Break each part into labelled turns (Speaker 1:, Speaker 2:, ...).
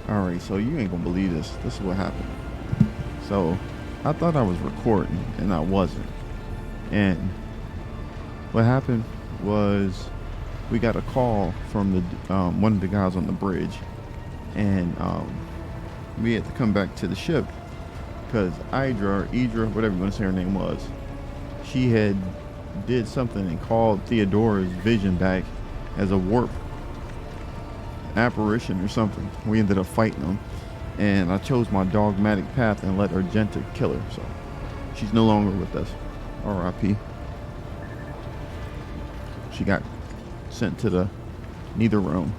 Speaker 1: Alright, so you ain't gonna believe this. This is what happened. So, I thought I was recording, and I wasn't. And what happened was we got a call from the one of the guys on the bridge, and we had to come back to the ship because Idra, whatever you want to say her name was, she had did something and called Theodora's vision back as a warp apparition or something. We ended up fighting them, and I chose my dogmatic path and let Argenta kill her. So she's no longer with us. R.I.P. She got sent to the Neither Realm.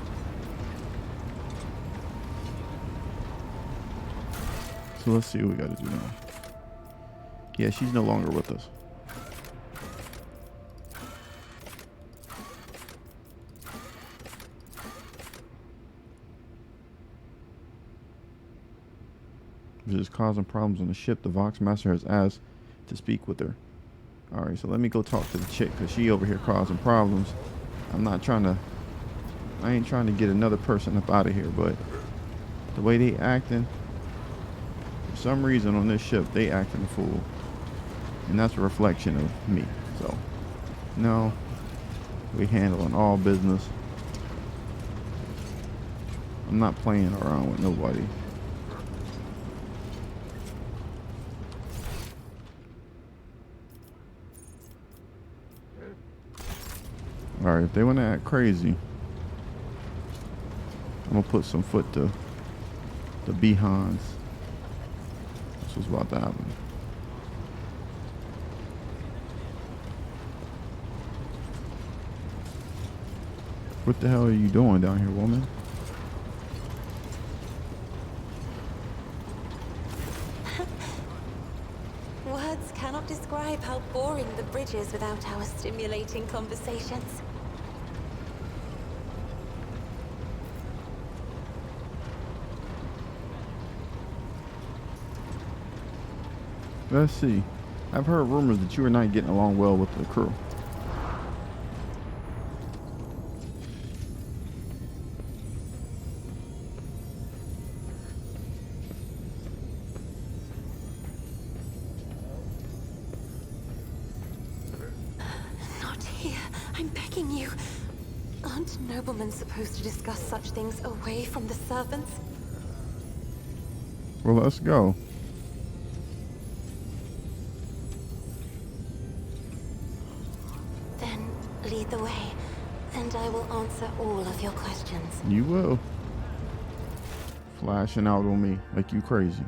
Speaker 1: So let's see what we got to do now. Yeah, she's no longer with us. Which is causing problems on the ship. The Vox Master has asked to speak with her. Alright, so let me go talk to the chick because she over here causing problems. I ain't trying to get another person up out of here, but the way they acting, for some reason on this ship, they acting a fool. And that's a reflection of me. So, no, we handling all business. I'm not playing around with nobody. Alright, if they want to act crazy, I'm going to put some foot to the behinds. That's what's about to happen. What the hell are you doing down here, woman?
Speaker 2: Words cannot describe how boring the bridge is without our stimulating conversations.
Speaker 1: Let's see. I've heard rumors that you are not getting along well with the crew.
Speaker 2: Not here. I'm begging you. Aren't noblemen supposed to discuss such things away from the servants?
Speaker 1: Well, let's go.
Speaker 2: Then lead the way, and I will answer all of your questions.
Speaker 1: You will. Flashing out on me like you crazy.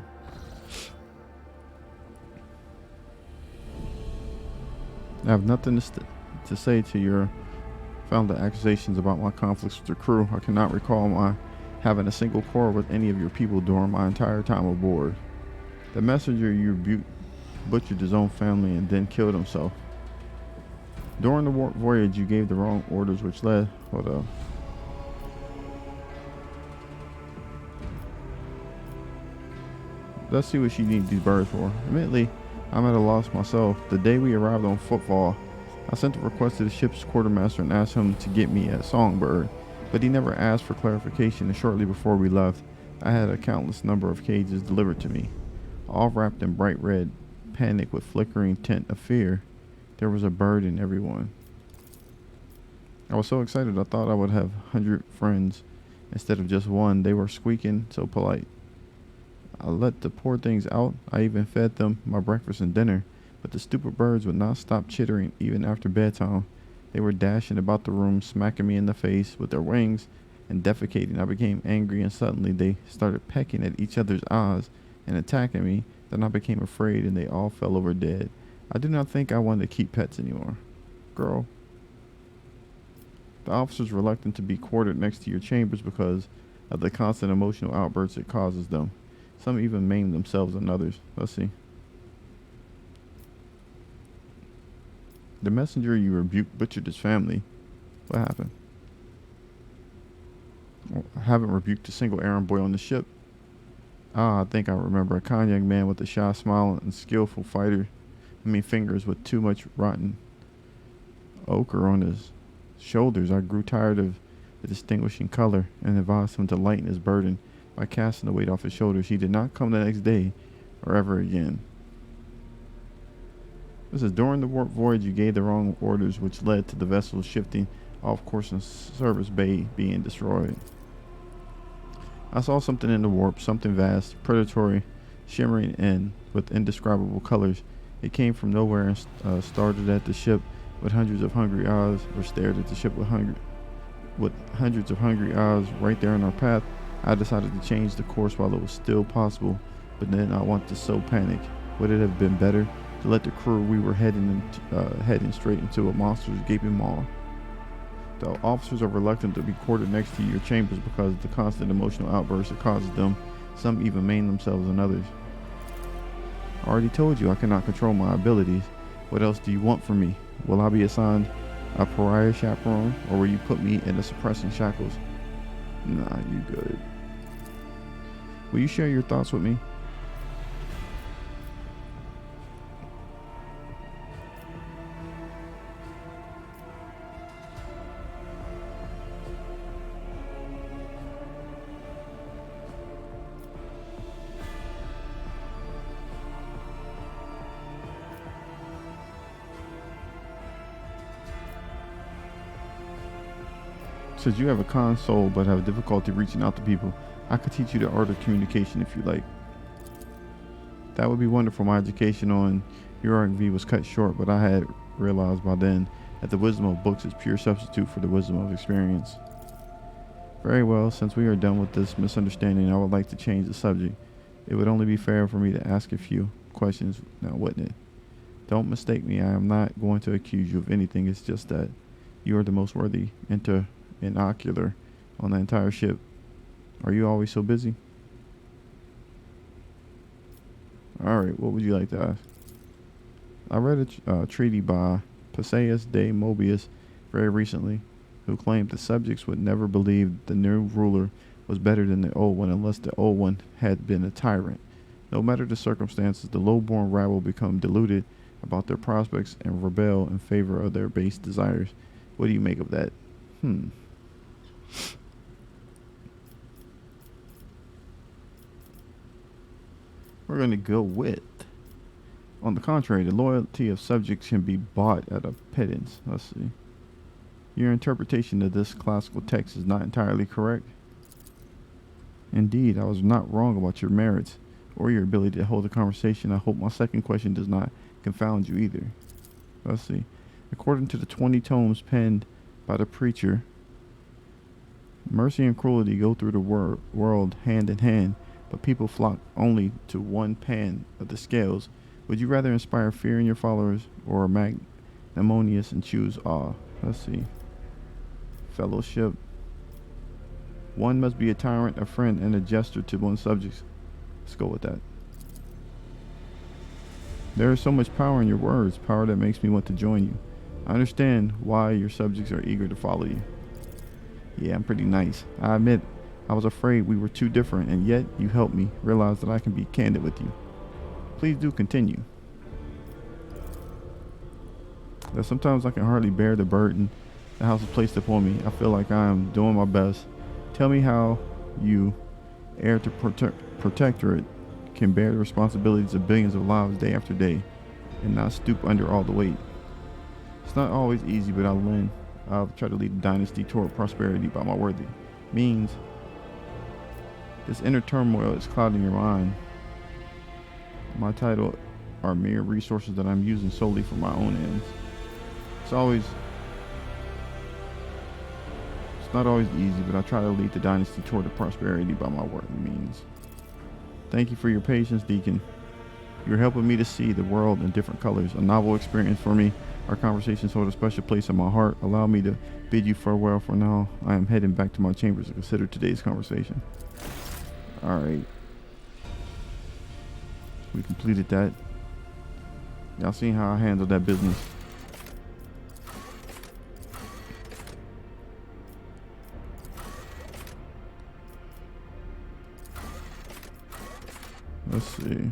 Speaker 1: I have nothing to say to your founded accusations about my conflicts with the crew. I cannot recall my having a single quarrel with any of your people during my entire time aboard. The messenger you rebuked butchered his own family and then killed himself. During the voyage, you gave the wrong orders, which led... Hold up. Let's see what she needs these birds for. Admittedly, I'm at a loss myself. The day we arrived on Footfall, I sent a request to the ship's quartermaster and asked him to get me a songbird, but he never asked for clarification, and shortly before we left, I had a countless number of cages delivered to me, all wrapped in bright red, panic with flickering tint of fear. There was a bird in every one. I was so excited I thought I would have 100 friends instead of just one. They were squeaking so polite. I let the poor things out. I even fed them my breakfast and dinner, but the stupid birds would not stop chittering even after bedtime. They were dashing about the room, smacking me in the face with their wings and defecating. I became angry, and suddenly they started pecking at each other's eyes and attacking me. Then I became afraid, and they all fell over dead. I do not think I wanted to keep pets anymore. Girl. The officer's reluctant to be quartered next to your chambers because of the constant emotional outbursts it causes them. Some even maim themselves and others. Let's see. The messenger you rebuked butchered his family. What happened? Well, I haven't rebuked a single errand boy on the ship. Ah, I think I remember. A kind young man with a shy smile and skillful fingers with too much rotten ochre on his shoulders. I grew tired of the distinguishing color and advised him to lighten his burden. by casting the weight off his shoulders. He did not come the next day or ever again. This is during the warp voyage you gave the wrong orders, which led to the vessel shifting off course and service bay being destroyed. I saw something in the warp, something vast, predatory, shimmering in with indescribable colors. It came from nowhere and started at the ship with hundreds of hungry eyes, or stared at the ship with hundreds of hungry eyes right there in our path. I decided to change the course while it was still possible, but did not want to sow panic. Would it have been better to let the crew we were heading straight into a monster's gaping maw? The officers are reluctant to be quartered next to your chambers because of the constant emotional outbursts it causes them. Some even maim themselves and others. I already told you I cannot control my abilities. What else do you want from me? Will I be assigned a pariah chaperone, or will you put me in the suppressing shackles? Nah, you good. Will you share your thoughts with me? Says you have a kind soul but have difficulty reaching out to people. I could teach you the art of communication if you like. That would be wonderful. My education on URV was cut short, but I had realized by then that the wisdom of books is pure substitute for the wisdom of experience. Very well, since we are done with this misunderstanding, I would like to change the subject. It would only be fair for me to ask a few questions now, wouldn't it? Don't mistake me. I am not going to accuse you of anything. It's just that you are the most worthy interlocutor on the entire ship. Are you always so busy? Alright, what would you like to ask? I read a treaty by Paseus de Mobius very recently, who claimed the subjects would never believe the new ruler was better than the old one unless the old one had been a tyrant. No matter the circumstances, the low-born rabble become deluded about their prospects and rebel in favor of their base desires. What do you make of that? We're going to go with, on the contrary, the loyalty of subjects can be bought at a pittance. Let's see. Your interpretation of this classical text is not entirely correct. Indeed, I was not wrong about your merits or your ability to hold a conversation. I hope my second question does not confound you either. Let's see. According to the 20 tomes penned by the preacher, mercy and cruelty go through the world hand in hand, but people flock only to one pan of the scales. Would you rather inspire fear in your followers or magnanimous and choose awe? Let's see. Fellowship. One must be a tyrant, a friend, and a jester to one's subjects. Let's go with that. There is so much power in your words, power that makes me want to join you. I understand why your subjects are eager to follow you. Yeah, I'm pretty nice. I admit I was afraid we were too different, and yet you helped me realize that I can be candid with you. Please do continue. That sometimes I can hardly bear the burden the house has placed upon me. I feel like I am doing my best. Tell me how you, heir to protectorate, can bear the responsibilities of billions of lives day after day and not stoop under all the weight. It's not always easy, but I'll try to lead the dynasty toward prosperity by my worthy means. This inner turmoil is clouding your mind. My title are mere resources that I'm using solely for my own ends. It's not always easy, but I try to lead the dynasty toward the prosperity by my worthy means. Thank you for your patience, Deacon. You're helping me to see the world in different colors. A novel experience for me. Our conversations hold a special place in my heart. Allow me to bid you farewell for now. I am heading back to my chambers to consider today's conversation. Alright. We completed that. Y'all seen how I handled that business. Let's see.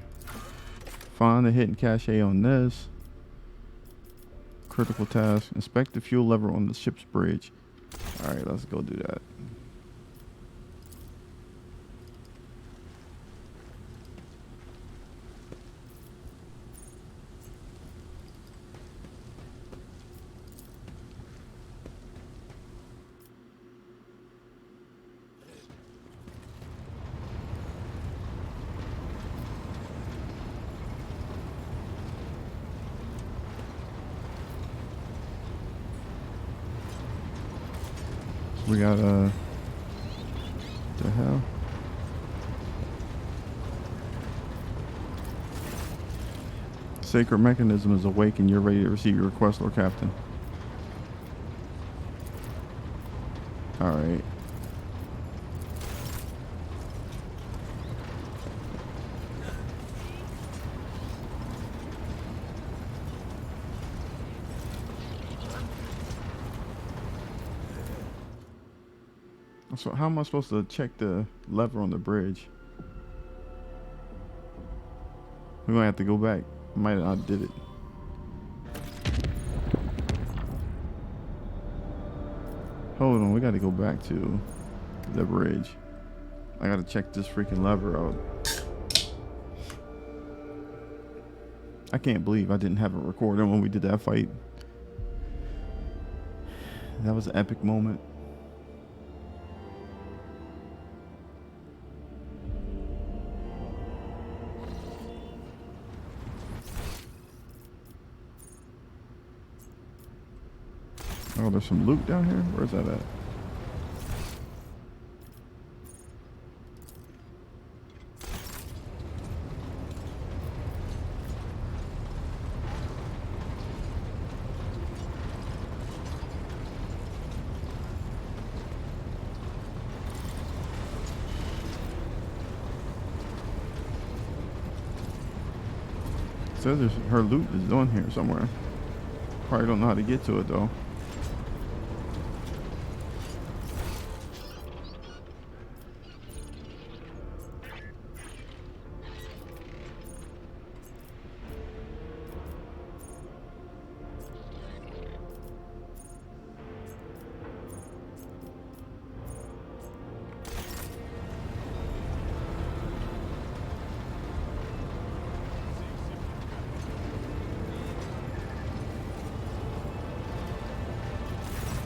Speaker 1: Find the hidden cache on this. Critical task. Inspect the fuel lever on the ship's bridge. Alright, let's go do that. We got the hell? Sacred mechanism is awake and you're ready to receive your request, Lord Captain. Alright. So how am I supposed to check the lever on the bridge? We might have to go back. Might not did it. Hold on, we gotta go back to the bridge. I gotta check this freaking lever out. I can't believe I didn't have it recorded when we did that fight. That was an epic moment. Oh, there's some loot down here? Where's that at? Says her loot is on here somewhere. Probably don't know how to get to it though.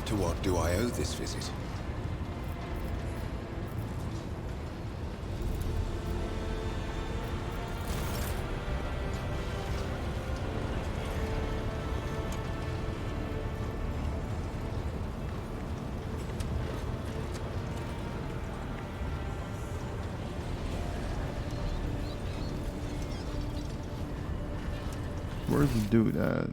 Speaker 3: To what do I owe this visit?
Speaker 1: Where's the dude at?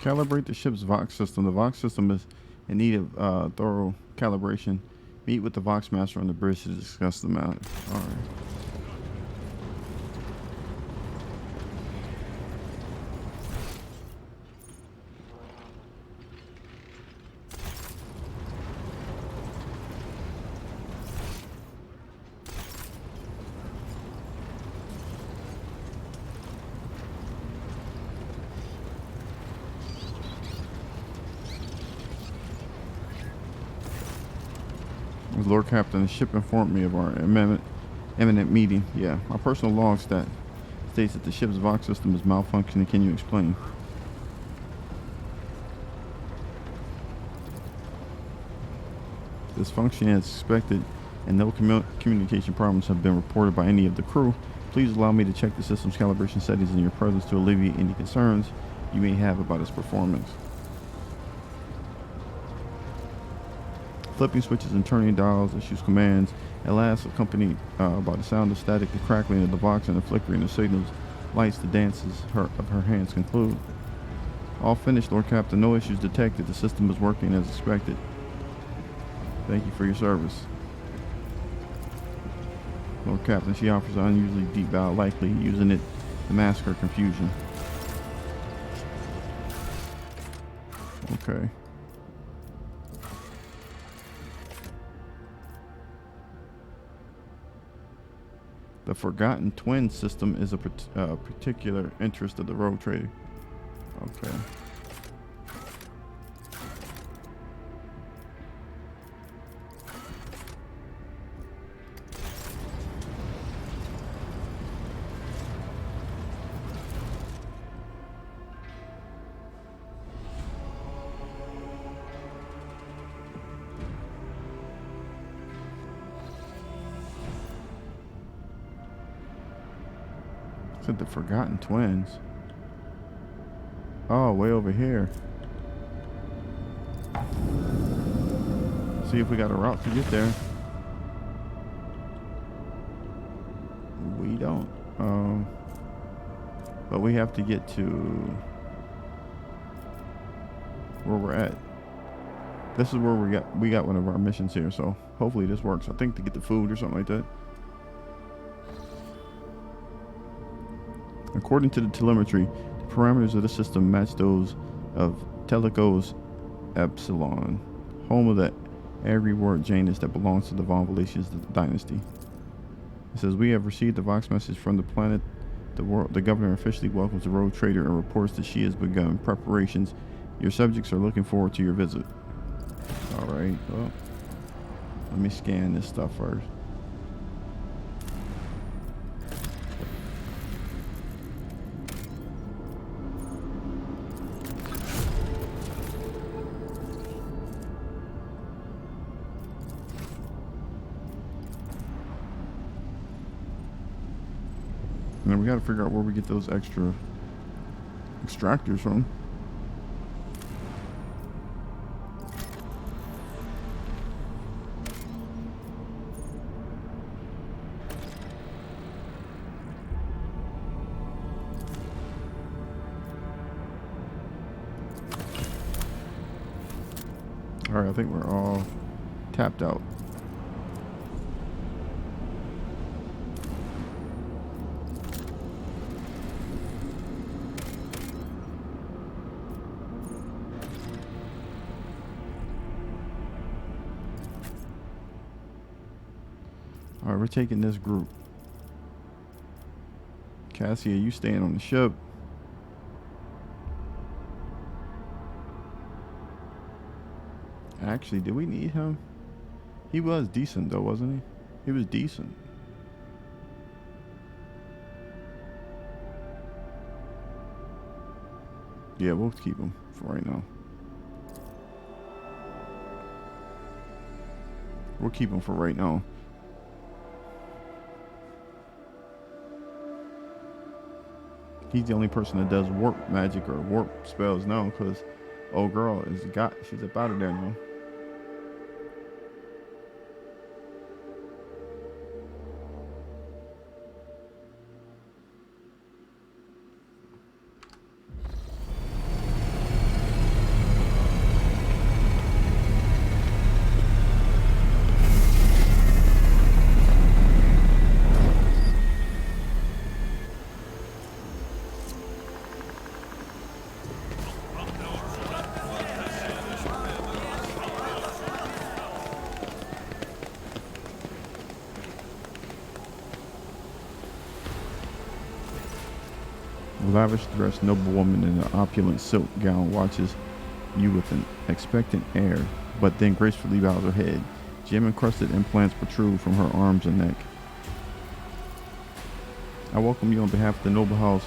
Speaker 1: Calibrate the ship's Vox system. The Vox system is in need of thorough calibration. Meet with the Vox Master on the bridge to discuss the matter. All right. Lord Captain, the ship informed me of our imminent meeting. Yeah, my personal log states that the ship's Vox system is malfunctioning. Can you explain? This function as expected, and no communication problems have been reported by any of the crew. Please allow me to check the system's calibration settings in your presence to alleviate any concerns you may have about its performance. Flipping switches and turning dials issues commands, at last accompanied by the sound of static, the crackling of the Vox, and the flickering of signals, lights, the dances of her hands conclude. All finished, Lord Captain. No issues detected. The system is working as expected. Thank you for your service. Lord Captain, she offers an unusually deep bow, likely using it to mask her confusion. Okay. The Forgotten Twin system is a particular interest of the Rogue Trader. Okay. Said the Forgotten Twins. Oh, way over here. See if we got a route to get there. We don't. But we have to get to where we're at. This is where we got one of our missions here, so hopefully this works. I think to get the food or something like that. According to the telemetry, the parameters of the system match those of Telecos Epsilon, home of the Agri-Ward Janus that belongs to the Von Valesius dynasty. It says, we have received the Vox message from the planet. The governor officially welcomes the Rogue Trader and reports that she has begun preparations. Your subjects are looking forward to your visit. Alright, well, let me scan this stuff first. And then we got to figure out where we get those extra extractors from. All right, I think we're all tapped out. All right, we're taking this group. Cassia, you staying on the ship. Actually, did we need him? He was decent though, wasn't he? He was decent. Yeah, we'll keep him for right now. We'll keep him for right now. He's the only person that does warp magic or warp spells now, because old girl she's up out of there now. Lavish dressed noblewoman in an opulent silk gown watches you with an expectant air, but then gracefully bows her head. Gem-encrusted implants protrude from her arms and neck. I welcome you on behalf of the noble house,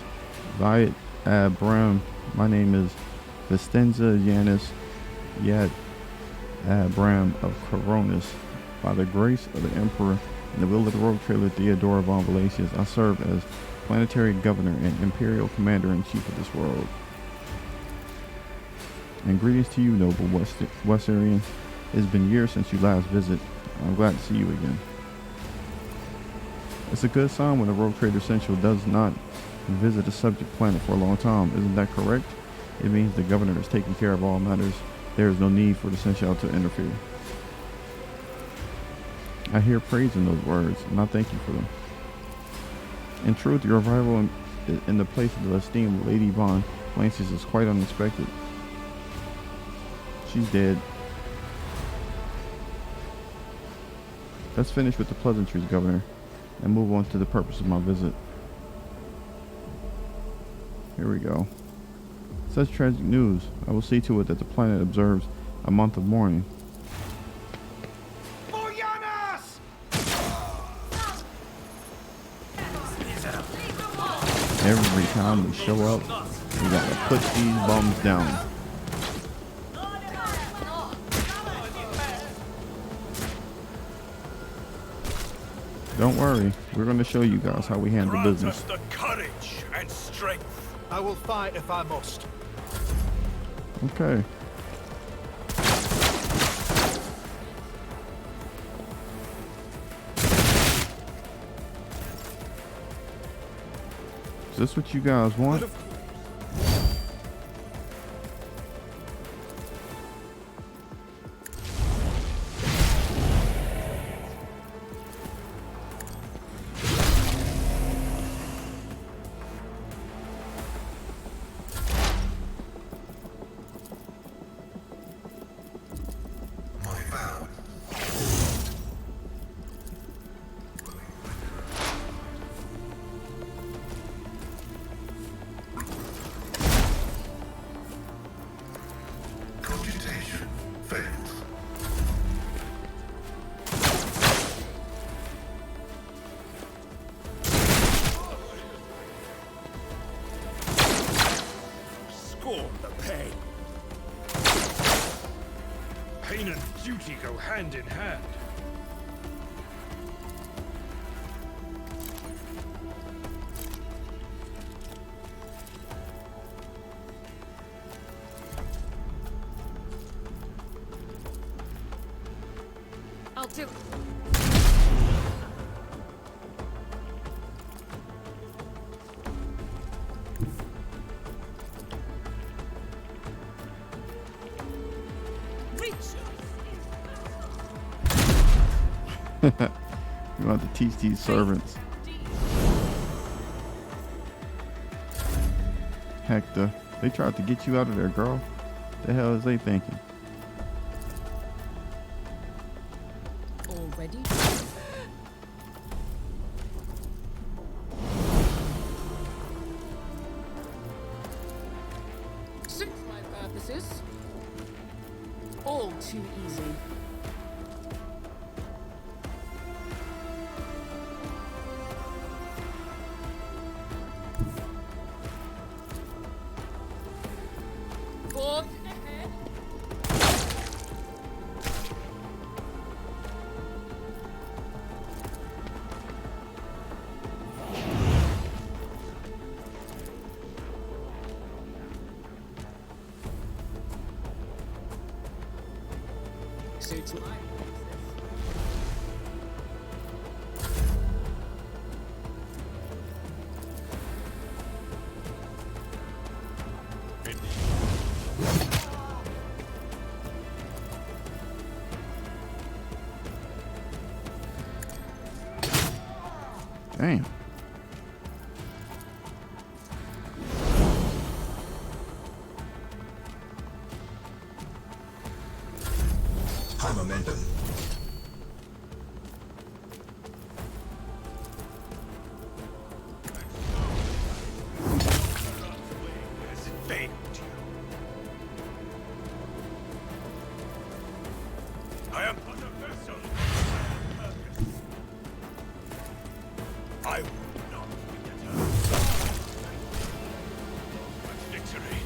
Speaker 1: Viet Abram. My name is Vistenza Yanis Yad Abram of Coronis. By the grace of the Emperor and the will of the Rogue Trader Theodora von Valesius, I serve as planetary governor and imperial commander-in-chief of this world. And greetings to you, noble Westarian. It's been years since you last visited. I'm glad to see you again. It's a good sign when the Rogue Trader Central does not visit a subject planet for a long time. Isn't that correct? It means the governor is taking care of all matters. There is no need for the Central to interfere. I hear praise in those words, and I thank you for them. In truth, your arrival in the place of the esteemed Lady Von Lancius is quite unexpected. She's dead. Let's finish with the pleasantries, Governor, and move on to the purpose of my visit. Here we go. Such tragic news. I will see to it that the planet observes a month of mourning. Every time we show up, we gotta put these bums down. Don't worry, we're gonna show you guys how we handle business.
Speaker 4: The courage and strength.
Speaker 5: I will fight if I must.
Speaker 1: Okay. Is this what you guys want?
Speaker 4: Pain and duty go hand in hand.
Speaker 2: I'll do.
Speaker 1: You want to teach these servants. Hector, they tried to get you out of there, girl. The hell is they thinking?
Speaker 6: Already? Suits my purposes. All too easy. Forge ahead. Suits my
Speaker 1: Damn.
Speaker 3: High momentum.
Speaker 4: Has failed you. I am but a vessel. I will not be deterred. But victory.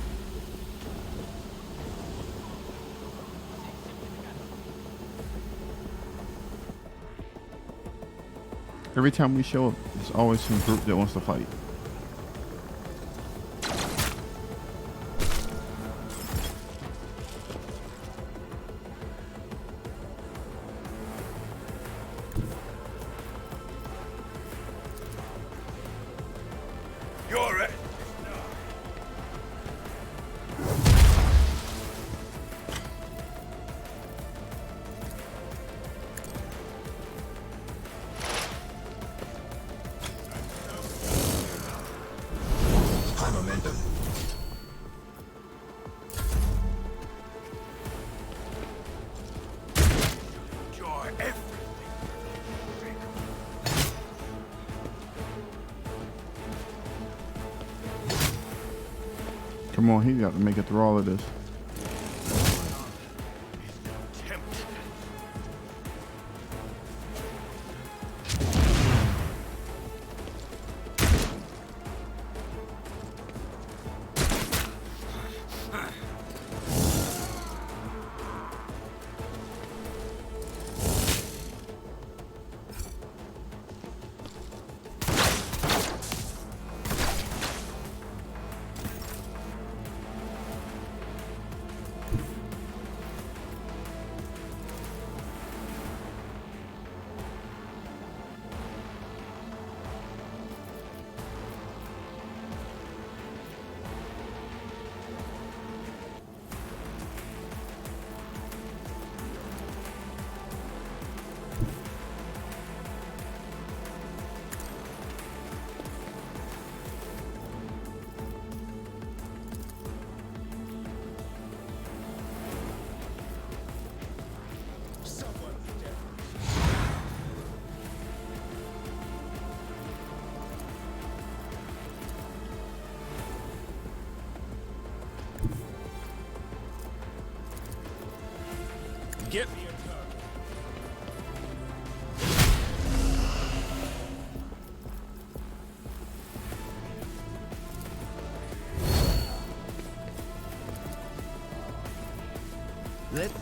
Speaker 1: Every time we show up, there's always some group that wants to fight.
Speaker 4: You're it.
Speaker 1: Come on, he's got to make it through all of this.
Speaker 4: Tempt. Get me a target.
Speaker 5: Let's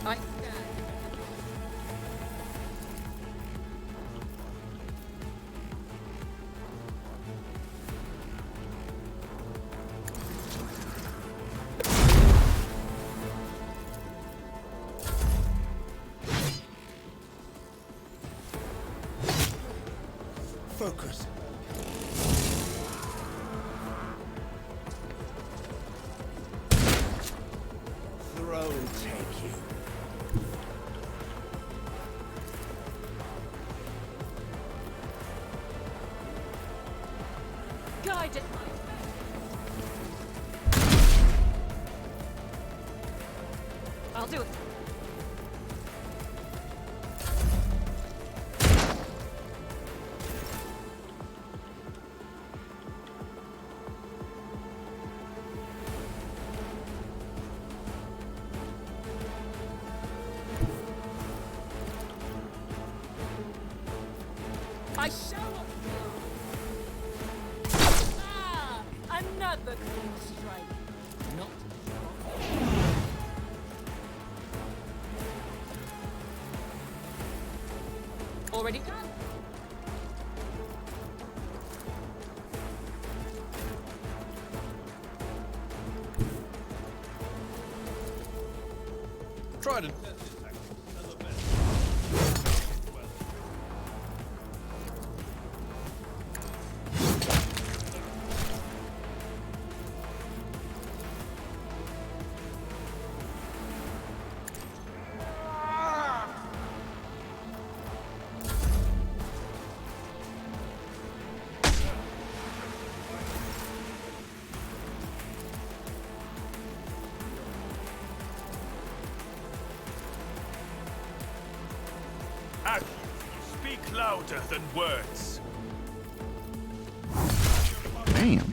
Speaker 6: I stand.
Speaker 5: focus. Throw and take you.
Speaker 6: Guide it. I'll do it. I shall not fail. Ah, another clean strike. Not already done.
Speaker 5: Try to.
Speaker 4: Actions speak louder than words.
Speaker 1: Damn.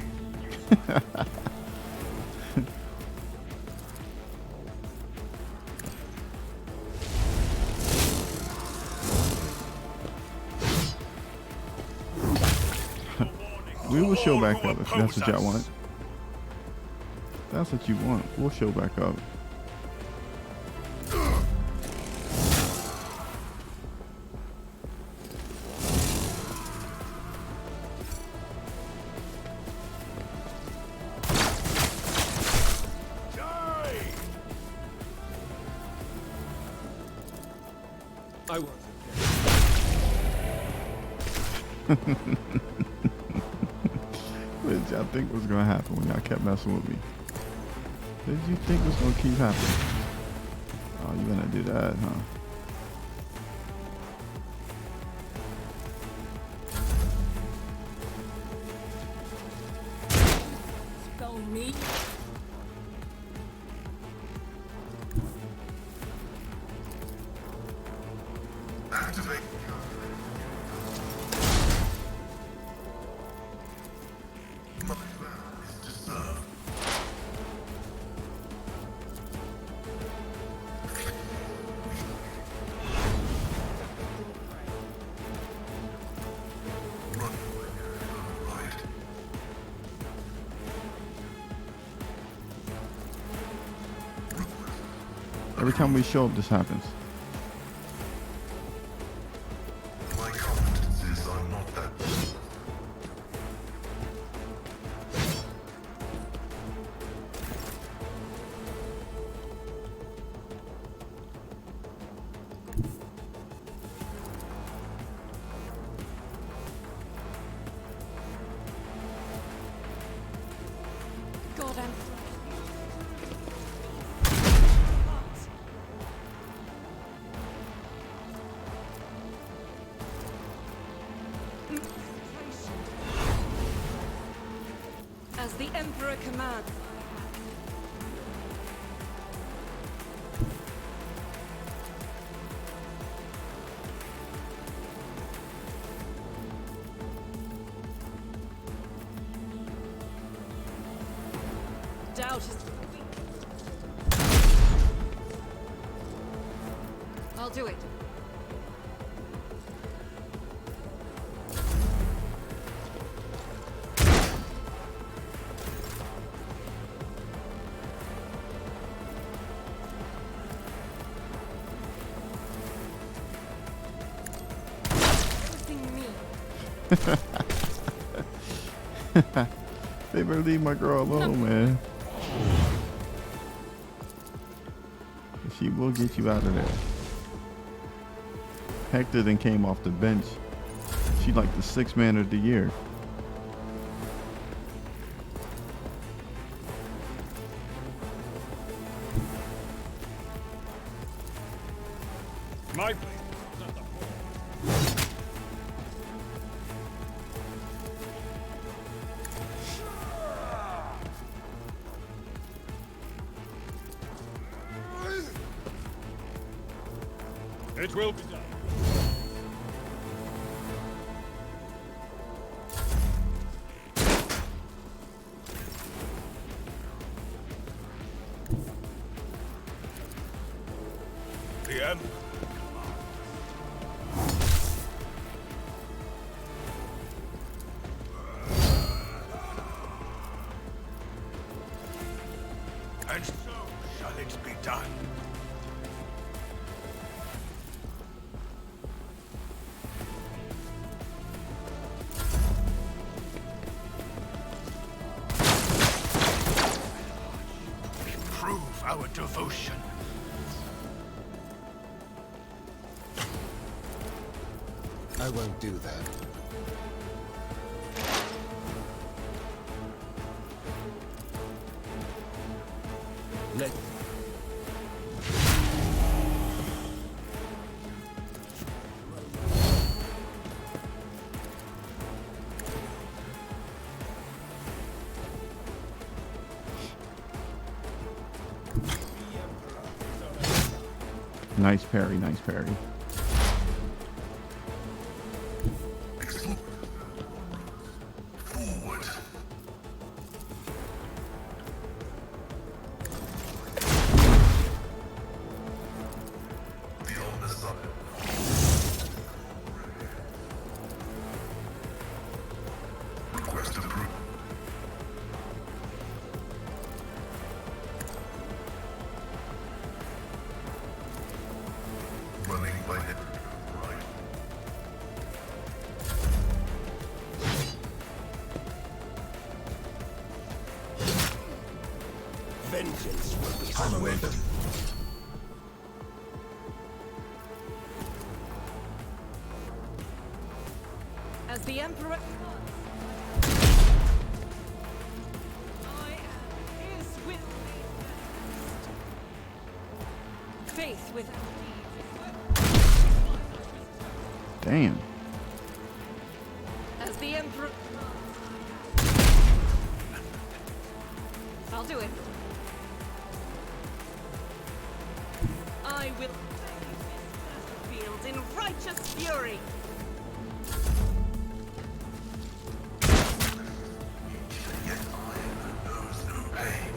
Speaker 1: We will show back up if that's what y'all want. If that's what you want. We'll show back up.
Speaker 5: I won't.
Speaker 1: What did y'all think was gonna happen when y'all kept messing with me? What did you think was gonna keep happening? Oh, you gonna do that, huh?
Speaker 6: Me?
Speaker 3: Activate. My plan is to serve. Run. Right.
Speaker 1: Every time we show up, this happens.
Speaker 3: My confidence is I'm not that.
Speaker 2: God, I'm...
Speaker 6: As the Emperor commands. Doubt is weak. I'll do it.
Speaker 2: Everything me.
Speaker 1: They better leave my girl alone, man. She will get you out of there. Hector then came off the bench. She like the 6th man of the year.
Speaker 4: My place. It will be done. PM. And so shall it be done. Prove our devotion.
Speaker 5: I won't do that. Let
Speaker 1: Nice parry, nice parry.
Speaker 3: Explode. Forward. The Omnissiah. Request approved. Running by hit. Right.
Speaker 5: vengeance will be
Speaker 3: I'm momentum.
Speaker 6: As the Emperor I am his will faith without
Speaker 1: Damn.
Speaker 6: as the Emperor I'll do it. I will bathe this battlefield in righteous fury.
Speaker 3: Yet iron knows no pain.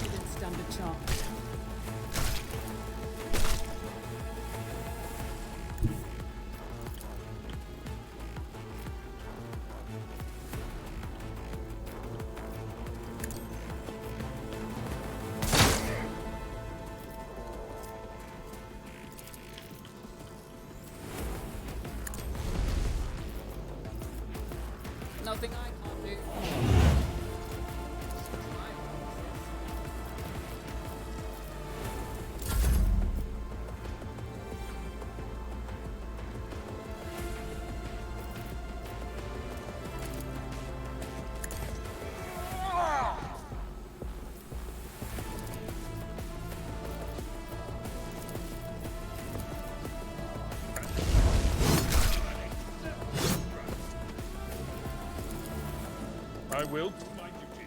Speaker 6: Didn't stand a chance. Nothing I can't do.
Speaker 4: I will do my duty.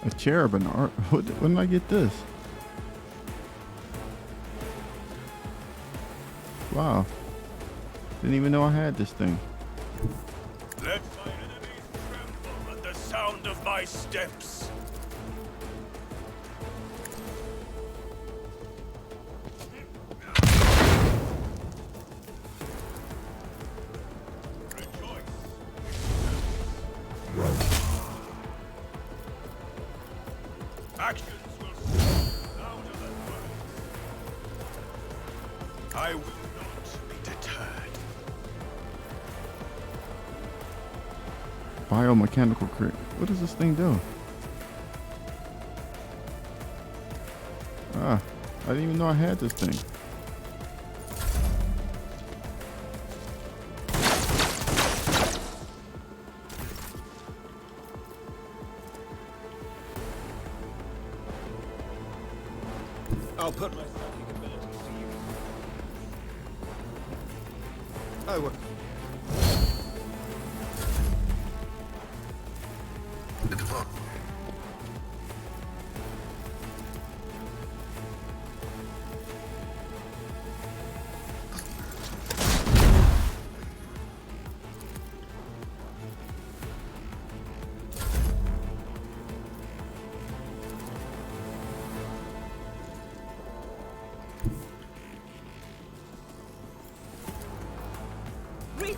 Speaker 1: A cherub and art. When did I get this? Wow. Didn't even know I had this thing.
Speaker 4: Let my enemies tremble at the sound of my steps. Rejoice. Actions will speak louder than words. I will not be deterred.
Speaker 1: Biomechanical crit. What does this thing do? Ah, I didn't even know I had this thing.
Speaker 5: I'll put my psychic abilities to use. I will.
Speaker 3: The divine.
Speaker 6: Reach!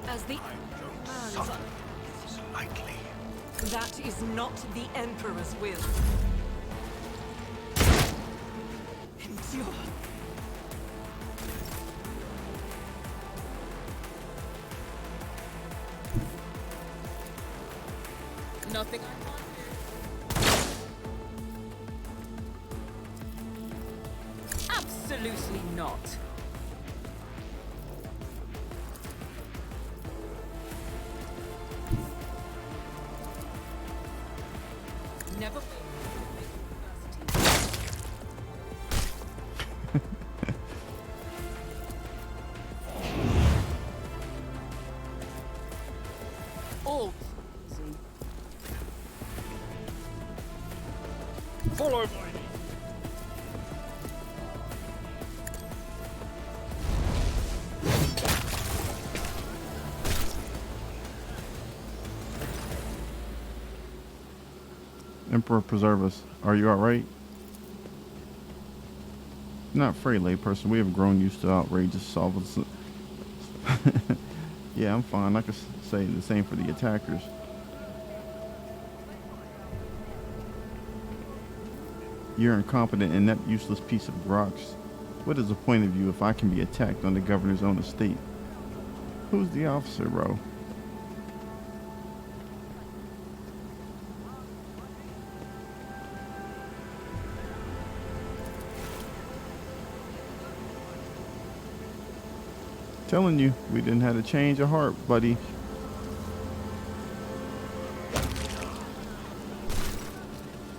Speaker 6: As the
Speaker 4: Suffer lightly.
Speaker 6: that is not the Emperor's will. Endure. Nothing I can't do. Absolutely not. Never fail to face adversity. All easy.
Speaker 4: Follow my lead.
Speaker 1: Emperor preserve us. Are you alright? Not afraid, layperson. We have grown used to outrageous solvents. Yeah, I'm fine. I could say the same for the attackers. You're incompetent, inept, useless piece of rocks. What is the point of you if I can be attacked on the governor's own estate? Who's the officer, bro? Telling you, we didn't have to change of heart, buddy.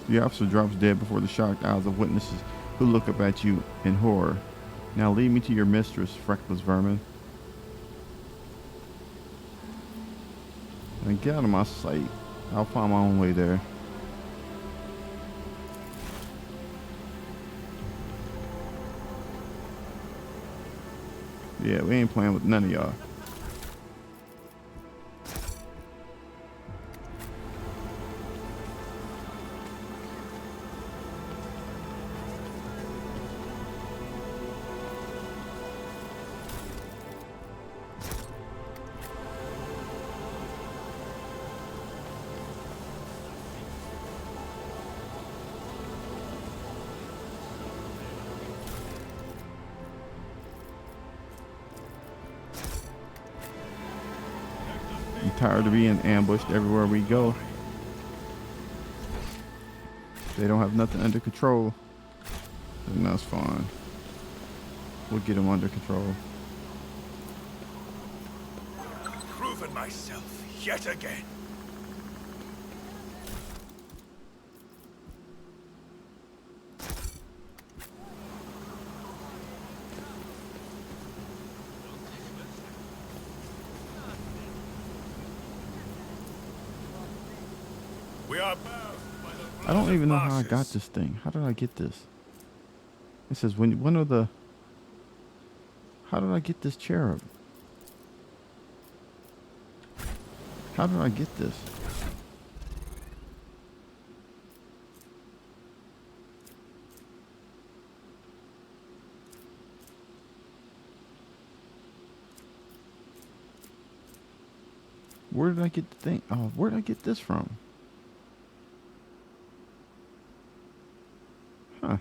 Speaker 1: The officer drops dead before the shocked eyes of witnesses who look up at you in horror. Now lead me to your mistress, freckless vermin. And get out of my sight. I'll find my own way there. Yeah, we ain't playing with none of y'all. I'm tired of being ambushed everywhere we go. They don't have nothing under control. And that's fine. We'll get them under control.
Speaker 4: Proven myself yet again. We are bound by the
Speaker 1: I don't
Speaker 4: blood
Speaker 1: even know
Speaker 4: of
Speaker 1: how I got
Speaker 4: Marsus.
Speaker 1: this thing. How did I get this? It says one of the. How did I get this cherub? How did I get this? Where did I get the thing? Oh, where did I get this from? Huh.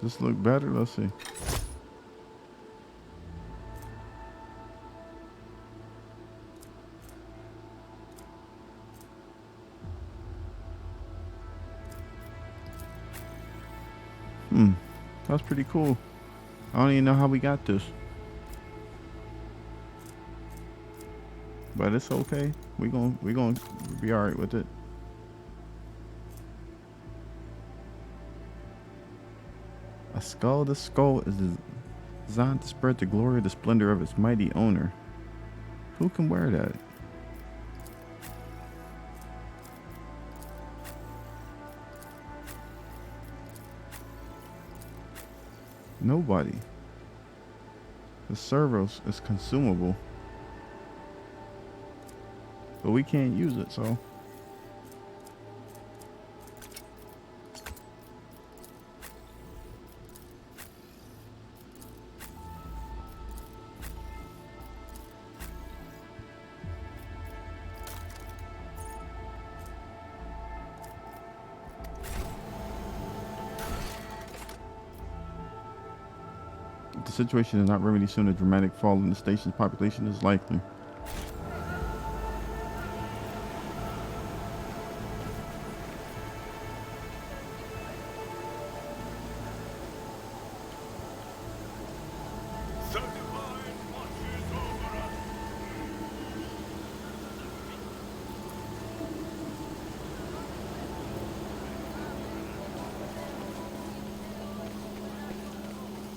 Speaker 1: This look better. Let's see. That's pretty cool. I don't even know how we got this. But it's okay. We gonna be all right with it. A skull. This skull is designed to spread the glory of the splendor of its mighty owner. Who can wear that? Nobody. The servos is consumable. But we can't use it, so. If the situation is not remedied soon, a dramatic fall in the station's population is likely.
Speaker 4: The divine watches over us.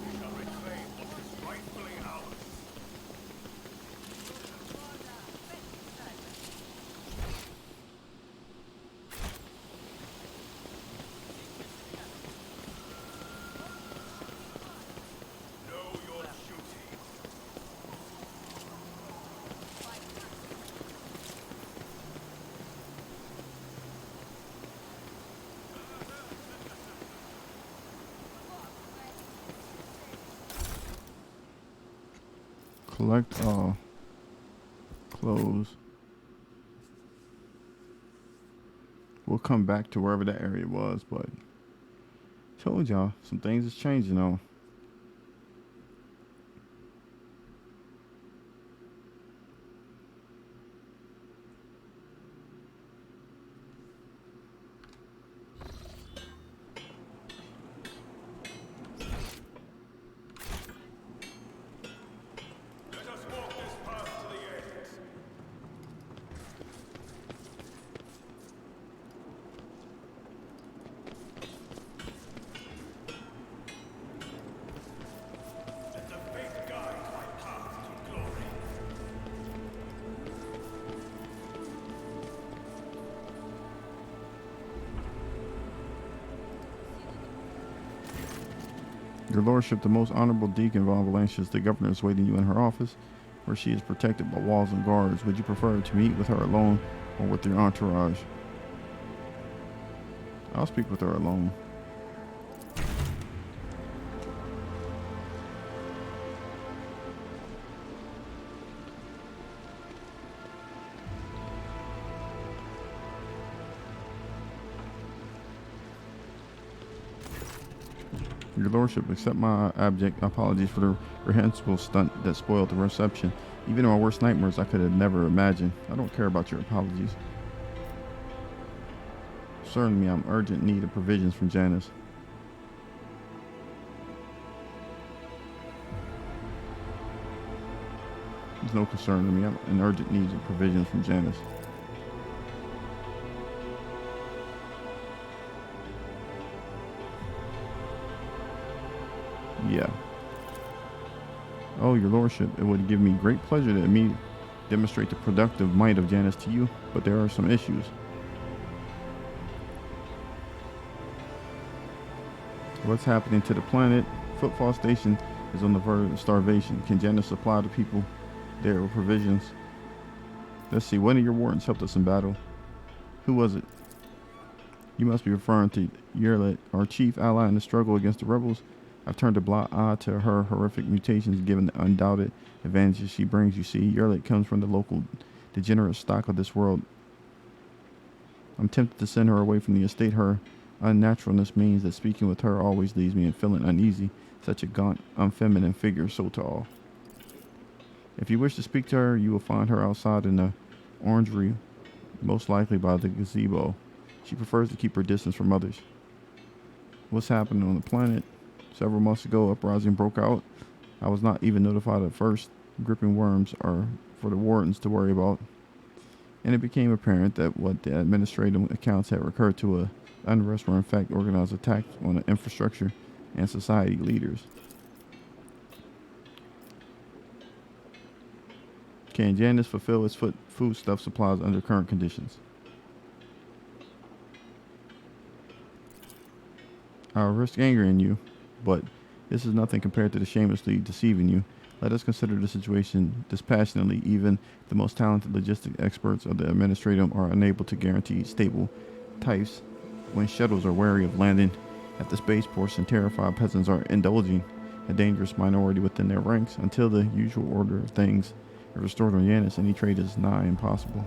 Speaker 4: We shall reclaim what is rightfully ours.
Speaker 1: Collect all. Close. We'll come back to wherever that area was, but told y'all some things is changing on.
Speaker 4: Let us walk this path to the end. Let the faith guide my path to glory.
Speaker 1: Your lordship, the most honorable deacon of Avalanche, the governor is waiting you in her office, where she is protected by walls and guards. Would you prefer to meet with her alone or with your entourage? I'll speak with her alone. Your lordship, accept my abject apologies for the reprehensible stunt that spoiled the reception. Even in my worst nightmares, I could have never imagined. I don't care about your apologies. Certainly, I'm in urgent need of provisions from Janice. There's no concern to me. I'm in urgent need of provisions from Janice. Yeah. Oh, your lordship, it would give me great pleasure to demonstrate the productive might of Janice to you, but there are some issues. What's happening to the planet? Footfall Station is on the verge of starvation. Can Janice supply the people there with provisions? Let's see, one of your wardens helped us in battle. Who was it? You must be referring to Yerlet, our chief ally in the struggle against the rebels. I've turned a blind eye to her horrific mutations given the undoubted advantages she brings. You see, Yerlet comes from the local degenerate stock of this world. I'm tempted to send her away from the estate. Her unnaturalness means that speaking with her always leaves me feeling uneasy. Such a gaunt, unfeminine figure, so tall. If you wish to speak to her, you will find her outside in the orangery, most likely by the gazebo. She prefers to keep her distance from others. What's happening on the planet? Several months ago, uprising broke out. I was not even notified at first. Gripping worms are for the wardens to worry about. And it became apparent that what the administrative accounts had recurred to unrest were in fact organized attacks on the infrastructure and society leaders. Can Janice fulfill its foodstuff supplies under current conditions? I'll risk angering you, but this is nothing compared to the shamelessly deceiving you. Let us consider the situation dispassionately. Even the most talented logistic experts of the administratum are unable to guarantee stable types when shuttles are wary of landing at the spaceports and terrified peasants are indulging a dangerous minority within their ranks. Until the usual order of things is restored on Yanis, any trade is nigh impossible.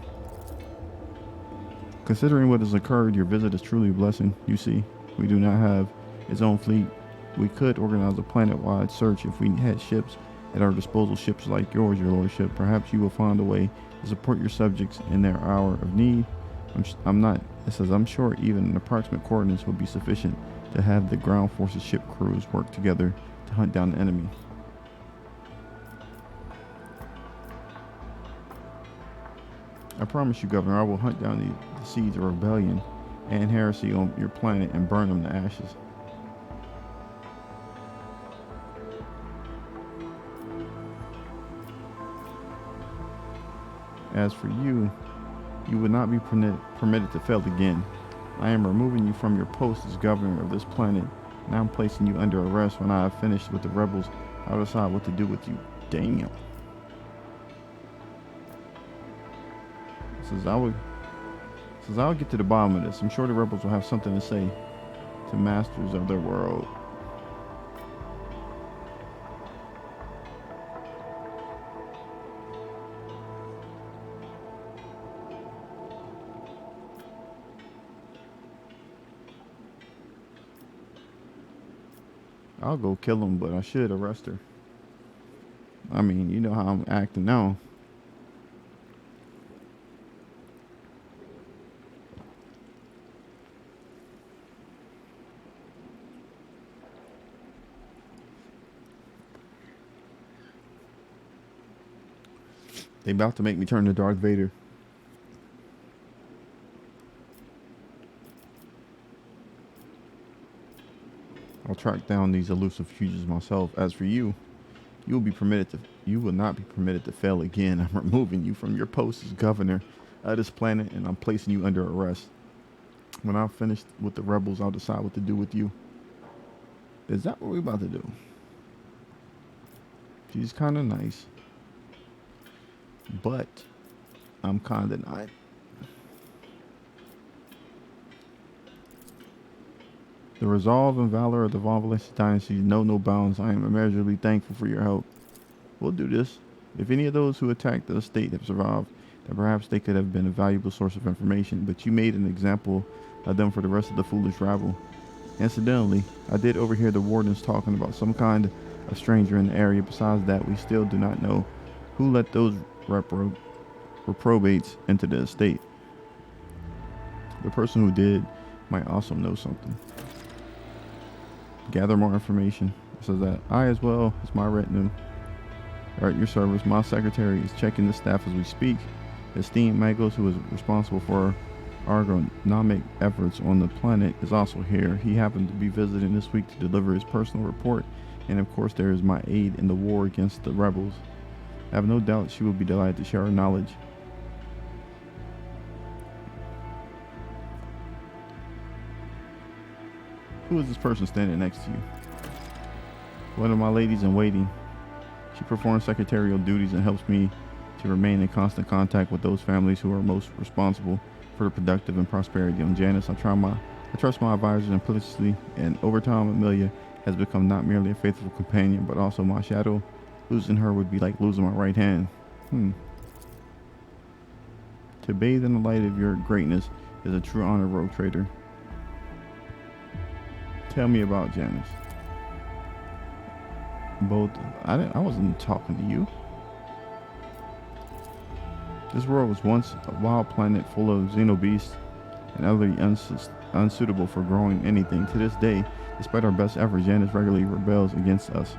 Speaker 1: Considering what has occurred, your visit is truly a blessing. You see, we do not have its own fleet. We could organize a planet-wide search if we had ships at our disposal, ships like yours, your lordship. Perhaps you will find a way to support your subjects in their hour of need. I'm sure even an approximate coordinates would be sufficient to have the ground forces ship crews work together to hunt down the enemy. I promise you, Governor, I will hunt down the seeds of rebellion and heresy on your planet and burn them to ashes. As for you, you would not be permitted to fail again. I am removing you from your post as governor of this planet, and I'm placing you under arrest. When I have finished with the rebels, I'll decide what to do with you. Damn. Says I'll get to the bottom of this. I'm sure the rebels will have something to say to masters of their world. I'll go kill him, but I should arrest her. I mean, you know how I'm acting now. They about to make me turn to Darth Vader. I'll track down these elusive fugitives myself. As for you, you will not be permitted to fail again. I'm removing you from your post as governor of this planet, and I'm placing you under arrest. When I'm finished with the rebels, I'll decide what to do with you. Is that what we're about to do? She's kind of nice, but I'm kind of not. The resolve and valor of the Von Valencia dynasty know no bounds. I am immeasurably thankful for your help. We'll do this. If any of those who attacked the estate have survived, then perhaps they could have been a valuable source of information, but you made an example of them for the rest of the foolish rabble. Incidentally, I did overhear the wardens talking about some kind of stranger in the area. Besides that, we still do not know who let those reprobates into the estate. The person who did might also know something. Gather more information. It says that I, as well as my retinue, are at your service. My secretary is checking the staff as we speak. Esteemed Magos, who is responsible for ergonomic efforts on the planet, is also here. He happened to be visiting this week to deliver his personal report, and of course there is my aid in the war against the rebels. I have no doubt she will be delighted to share her knowledge. Who is this person standing next to you? One of my ladies in waiting. She performs secretarial duties and helps me to remain in constant contact with those families who are most responsible for the productive and prosperity of Janice. I trust my advisors implicitly, and over time Amelia has become not merely a faithful companion, but also my shadow. Losing her would be like losing my right hand. To bathe in the light of your greatness is a true honor, rogue trader. Tell me about Janice. I wasn't talking to you. This world was once a wild planet full of xenobeasts and utterly unsuitable for growing anything. To this day, despite our best efforts, Janice regularly rebels against us.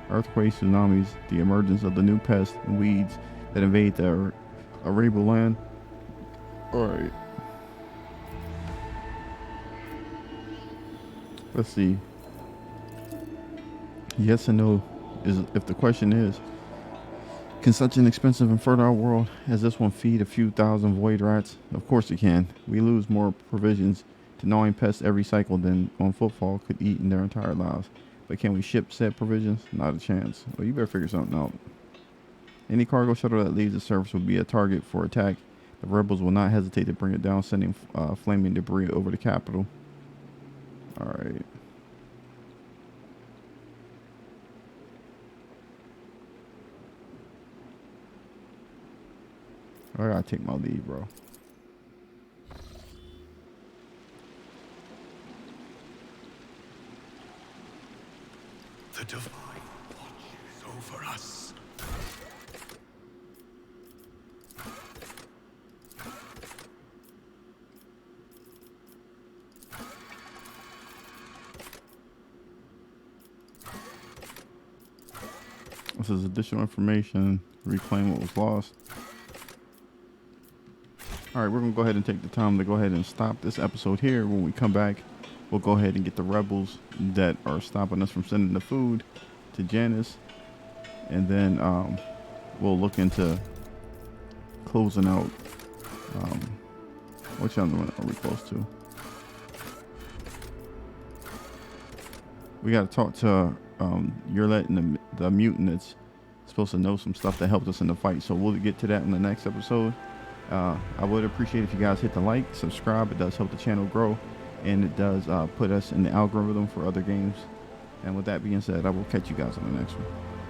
Speaker 1: Earthquakes, tsunamis, the emergence of the new pests and weeds that invade the arable land. Alright. Let's see. Yes and no is if the question is, can such an expensive and fertile world as this one feed a few thousand void rats? Of course it can. We lose more provisions to gnawing pests every cycle than on footfall could eat in their entire lives. But can we ship said provisions? Not a chance. Well, you better figure something out. Any cargo shuttle that leaves the surface will be a target for attack. The rebels will not hesitate to bring it down, sending flaming debris over the capital. Alright. I gotta take my leave, bro.
Speaker 3: The divine watches over us.
Speaker 1: This is additional information. Reclaim what was lost. Alright, we're going to go ahead and take the time to go ahead and stop this episode here. When we come back, we'll go ahead and get the rebels that are stopping us from sending the food to Janice. And then we'll look into closing out. Which other one are we close to? We got to talk to you're letting the mutant that's supposed to know some stuff that helped us in the fight. So we'll get to that in the next episode. I would appreciate if you guys hit the like, subscribe. It does help the channel grow, and it does put us in the algorithm for other games. And with that being said, I will catch you guys on the next one.